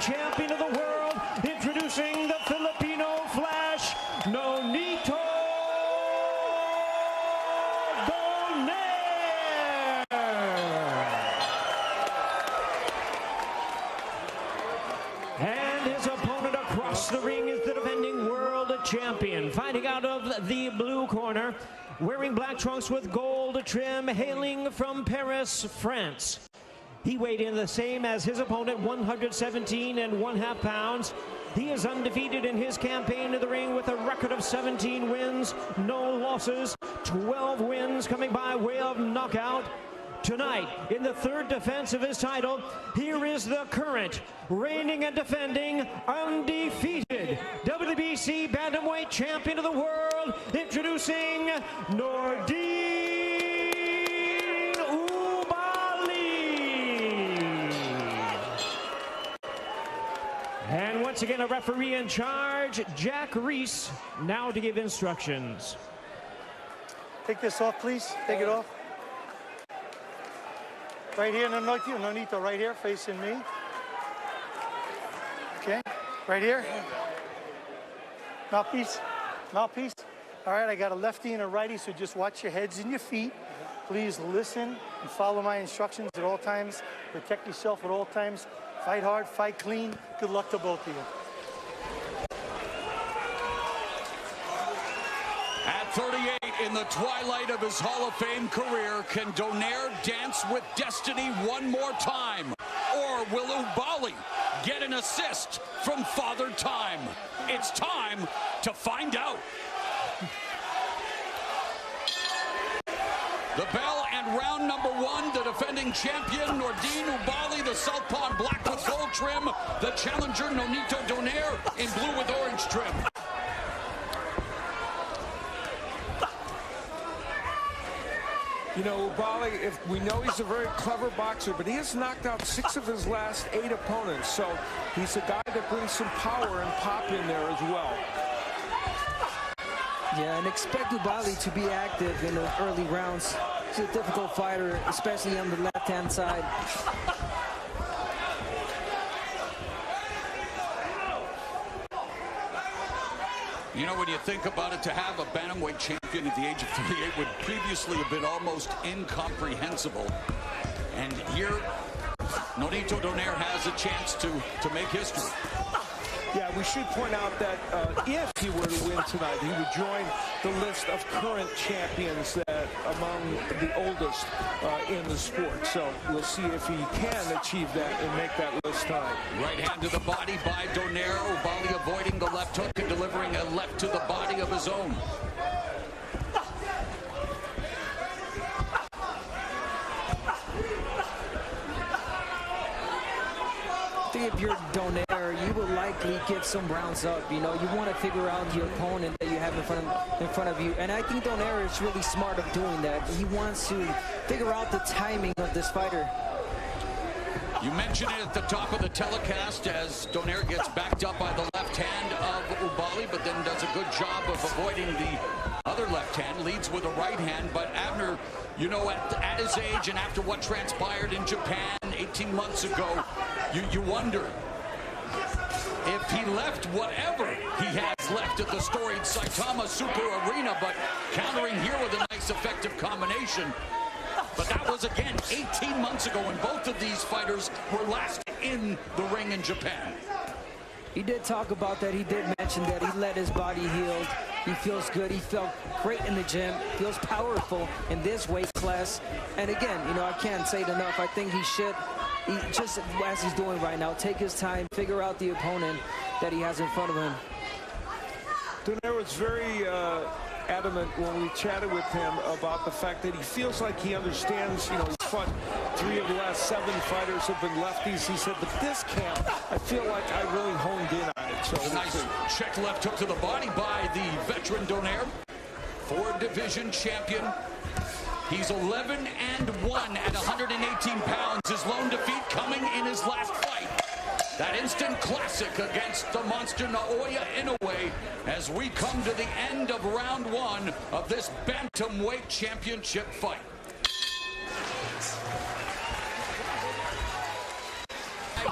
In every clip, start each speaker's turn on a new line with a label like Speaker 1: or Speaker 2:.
Speaker 1: champion of the world, introducing the Filipino Flash, Nonito Donaire. And his opponent across the ring is the defending world champion, fighting out of the blue corner, wearing black trunks with gold trim, hailing from Paris, France. He weighed in the same as his opponent, 117½ pounds. He is undefeated in his campaign in the ring with a record of 17 wins, no losses, 12 wins coming by way of knockout. Tonight, in the third defense of his title, here is the current, reigning and defending, undefeated WBC Bantamweight Champion of the world, introducing Nordine Uobaali. And once again, a referee in charge, Jack Reese, now to give instructions.
Speaker 2: Take this off, please. Take it off. Right here, Nonito, right here, facing me. Okay, right here. Mouthpiece, mouthpiece. All right, I got a lefty and a righty, so just watch your heads and your feet. Please listen and follow my instructions at all times. Protect yourself at all times. Fight hard, fight clean. Good luck to both of you.
Speaker 3: At 38, in the twilight of his Hall of Fame career, can Donaire dance with destiny one more time? Or will Uobaali get an assist from Father Time? It's time to find out. The bell and round number one, the defending champion, Nordine Uobaali, the southpaw in black with gold trim, the challenger, Nonito Donaire, in blue with orange trim.
Speaker 4: You know, Uobaali, if we know he's a very clever boxer, but he has knocked out 6 of his last 8 opponents. So he's a guy that brings some power and pop in there as well.
Speaker 5: Yeah, and expect Uobaali to be active in the early rounds. He's a difficult fighter, especially on the left-hand side.
Speaker 3: You know, when you think about it, to have a bantamweight champion at the age of 38 would previously have been almost incomprehensible. And here, Nonito Donaire has a chance to make history.
Speaker 4: Yeah, we should point out that if he were to win tonight, he would join the list of current champions that among the oldest in the sport. So we'll see if he can achieve that and make that list tonight.
Speaker 3: Right hand to the body by Donaire. Uobaali avoiding the left hook and delivering a left to the body of his own.
Speaker 5: If you're Donaire, you will likely give some rounds up. You know, you want to figure out the opponent that you have in front of you. And I think Donaire is really smart of doing that. He wants to figure out the timing of this fighter.
Speaker 3: You mentioned it at the top of the telecast as Donaire gets backed up by the left hand of Uobaali, but then does a good job of avoiding the other left hand, leads with a right hand. But Abner, you know, at his age and after what transpired in Japan 18 months ago, you wonder if he left whatever he has left at the storied Saitama Super Arena, but countering here with a nice effective combination. But that was, again, 18 months ago, and both of these fighters were last in the ring in Japan.
Speaker 5: He did talk about that. He did mention that he let his body heal. He feels good. He felt great in the gym. Feels powerful in this weight class. And again, you know, I can't say it enough. I think he should, just as he's doing right now, take his time, figure out the opponent that he has in front of him.
Speaker 4: Donaire was very adamant when we chatted with him about the fact that he feels like he understands, you know, he's fought 3 of the last 7 fighters have been lefties. He said, but this camp, I feel like I really honed in on it. So
Speaker 3: nice check left hook to the body by the veteran Donaire, 4 division champion. He's 11-1 at 118 pounds. His lone defeat coming in his last fight. That instant classic against the monster Naoya Inoue as we come to the end of round 1 of this bantamweight championship fight.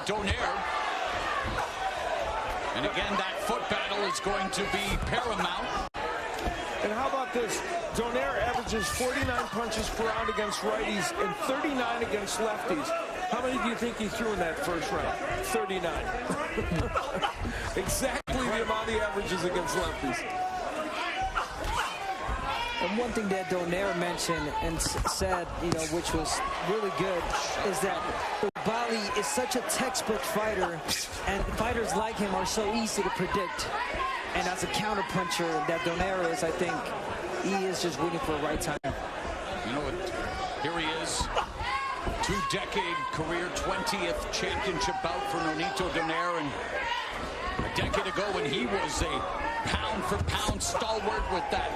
Speaker 3: Donaire And again, that foot battle is going to be paramount.
Speaker 4: And how about this? Donaire averages 49 punches per round against righties and 39 against lefties. How many do you think he threw in that first round? 39. Exactly the amount he averages against lefties.
Speaker 5: And one thing that Donaire mentioned and said, which was really good, is that Uobaali is such a textbook fighter, and fighters like him are so easy to predict. And as a counterpuncher that Donaire is, I think he is just waiting for the right time.
Speaker 3: You know what? Here he is. 2-decade career, 20th championship bout for Nonito Donaire. And a decade ago when he was a pound-for-pound stalwart with that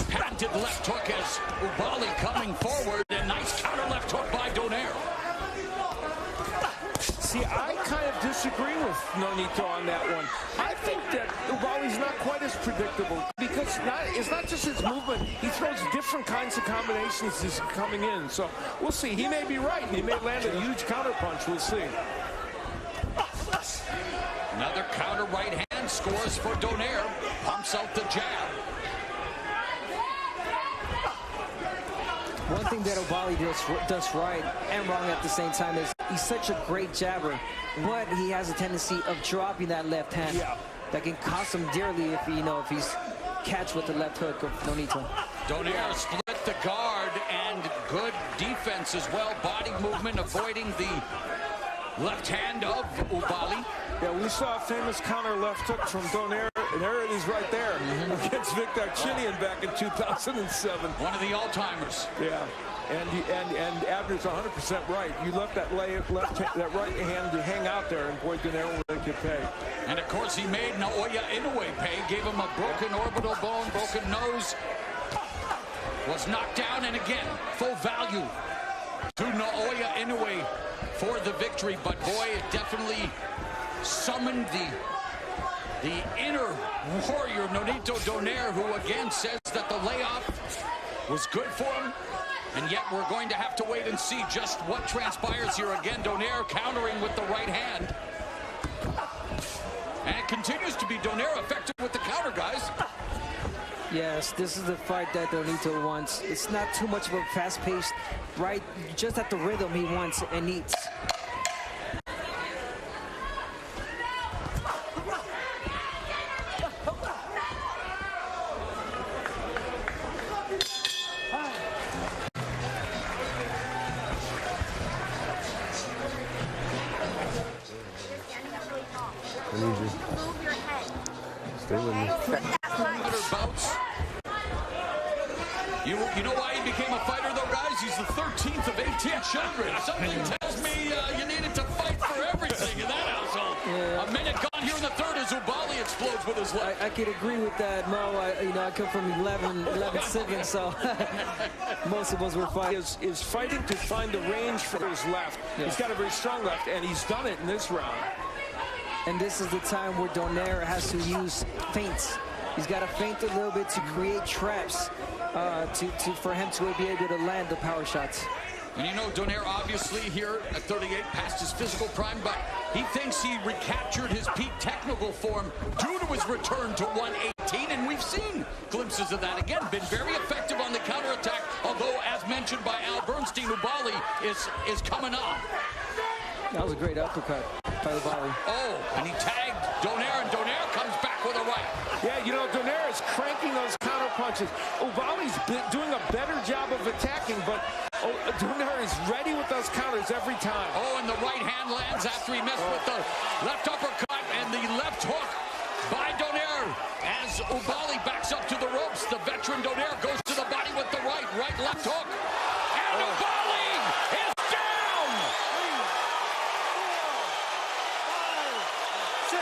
Speaker 3: patented left hook as Uobaali coming forward. And nice counter left hook by Donaire.
Speaker 4: See, I kind of disagree with Nonito on that one. I think that Uobaali's not quite as predictable because it's not just his movement. He throws different kinds of combinations as he's coming in. So we'll see. He may be right. He may land a huge counterpunch. We'll see.
Speaker 3: Another counter right hand scores for Donaire. Pumps out the jab.
Speaker 5: One thing that Uobaali does right and wrong at the same time is he's such a great jabber, but he has a tendency of dropping that left hand.
Speaker 4: Yeah.
Speaker 5: That can cost him dearly if he's catch with the left hook of Nonito.
Speaker 3: Donaire split the guard and good defense as well. Body movement, avoiding the left hand of Uobaali.
Speaker 4: Yeah, we saw a famous counter left hook from Donaire, and there it is right there against Victor Chinian back in 2007.
Speaker 3: One of the all-timers.
Speaker 4: Yeah, and Abner's 100% right. You left that right hand to hang out there, and boy, Donaire will make you pay.
Speaker 3: And of course, he made Naoya Inoue pay. Gave him a broken orbital bone, broken nose. Was knocked down, and again, full value to Naoya Inoue for the victory. But boy, it definitely summoned the inner warrior, Nonito Donaire, who again says that the layoff was good for him. And yet we're going to have to wait and see just what transpires here. Again, Donaire countering with the right hand. And it continues to be Donaire effective with the counter, guys.
Speaker 5: Yes, this is the fight that Nonito wants. It's not too much of a fast-paced, right? Just at the rhythm he wants and needs.
Speaker 6: Move your head.
Speaker 7: Stay with me.
Speaker 3: Bouts. You know why he became a fighter, though, guys? He's the 13th of 18 children. Something tells me you needed to fight for everything in that household. Yeah. A minute gone here in the third as Uobaali explodes with his left.
Speaker 5: I could agree with that, Mo. I come from 11 siblings, so most of us were fighting.
Speaker 4: Is fighting to find the range for his left. Yeah. He's got a very strong left, and he's done it in this round.
Speaker 5: And this is the time where Donaire has to use feints. He's got to feint a little bit to create traps for him to be able to land the power shots.
Speaker 3: And you know, Donaire obviously here at 38 past his physical prime, but he thinks he recaptured his peak technical form due to his return to 118, and we've seen glimpses of that again. Been very effective on the counterattack, although, as mentioned by Al Bernstein, Uobaali is coming on.
Speaker 5: That was a great uppercut by Uobaali.
Speaker 3: Oh, and he tagged Donaire, and Donaire comes back with a right.
Speaker 4: Yeah, you know, Donaire is cranking those counter punches. Uobaali's doing a better job of attacking, but Donaire is ready with those counters every time.
Speaker 3: Oh, and the right hand lands after he missed with the left uppercut and the left hook by Donaire. As Uobaali backs up to the ropes, the veteran Donaire goes to the body with the right left hook. And Uobaali is down!
Speaker 2: 5, 6,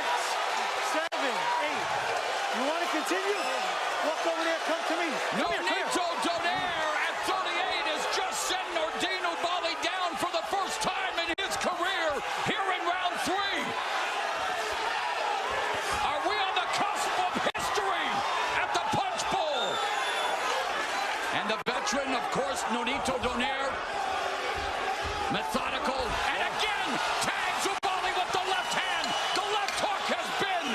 Speaker 2: 7, 8. You want to continue? Walk over there, come to me.
Speaker 3: Nonito Donaire at 38 has just sent Nordine Uobaali down for the first time in his career here in round 3. Are we on the cusp of history at the Punch Bowl? And the veteran, of course, Nonito Donaire, methodical, and again tags Uobaali with the left hand. The left hook has been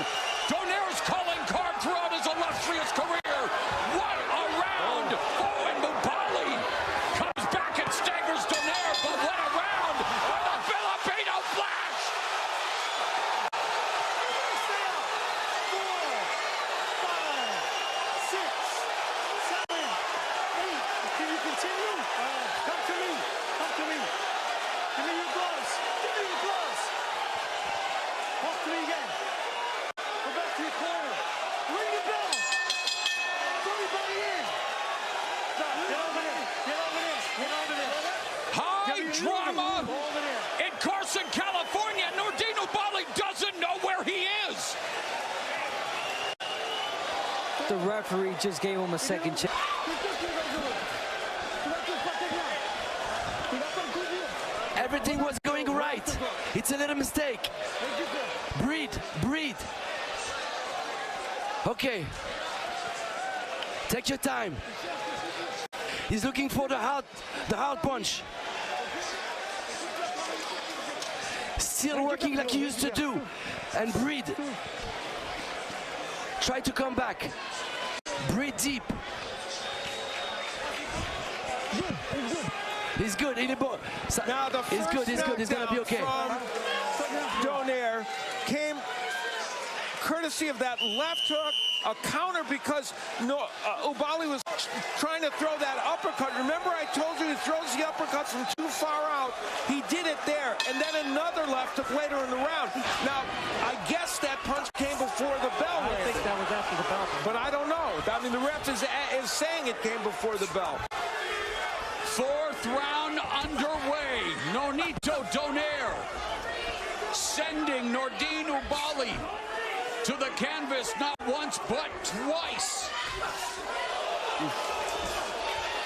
Speaker 5: The referee just gave him a second chance.
Speaker 7: Everything was going right. It's a little mistake. Breathe, breathe. Okay. Take your time. He's looking for the hard punch. Still working like he used to do. And breathe. Try to come back. Breathe deep. He's good.
Speaker 4: Now the
Speaker 7: he's good. He's good. He's gonna be okay.
Speaker 4: Donaire came courtesy of that left hook, a counter because Uobaali was trying to throw that uppercut. Remember I told you he throws the uppercuts from too far out. He did it there, and then another left hook later in the round. Now, I guess that punch came before the bell.
Speaker 1: I think that was after the bell.
Speaker 4: But I don't know. I mean, the ref is saying it came before the bell.
Speaker 3: Fourth round underway. Nonito Donaire sending Nordine Uobaali to the canvas not once but twice.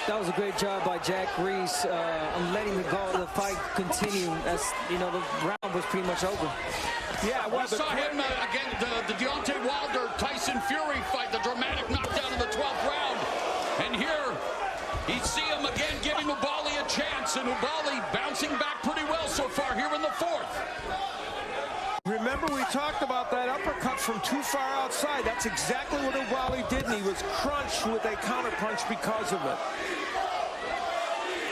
Speaker 5: That was a great job by Jack Reese on letting the fight continue, as you know, the round was pretty much over.
Speaker 3: Yeah, we saw him again, the Deontay Wilder-Tyson Fury fight, the dramatic knockdown in the 12th round. And here, you see him again giving Uobaali a chance, and Uobaali bouncing back pretty well so far here in the 4th.
Speaker 4: Remember we talked about that uppercut from too far outside. That's exactly what Uobaali did, and he was crunched with a counterpunch because of it.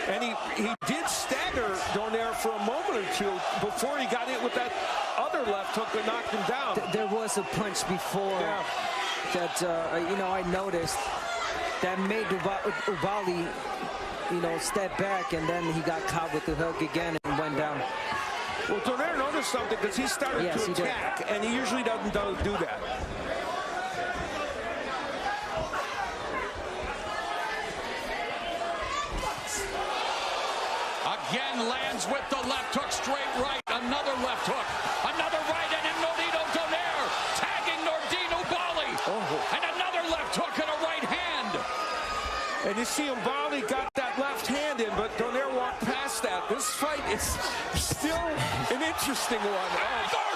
Speaker 4: And he did stagger Donaire for a moment or two before he got hit with that other left hook that knocked him down.
Speaker 5: There was a punch before that, you know, I noticed that made Uobaali, you know, step back, and then he got caught with the hook again and went down.
Speaker 4: Well, Donaire noticed something because he started to attack, and he usually doesn't do that.
Speaker 3: Again lands with the left hook, straight right, another left hook, another right, and then Nonito Donaire tagging Nordine Uobaali, and another left hook and a right hand.
Speaker 4: And you see Uobaali got that left hand in, but Donaire walked past that. This fight is still an interesting one.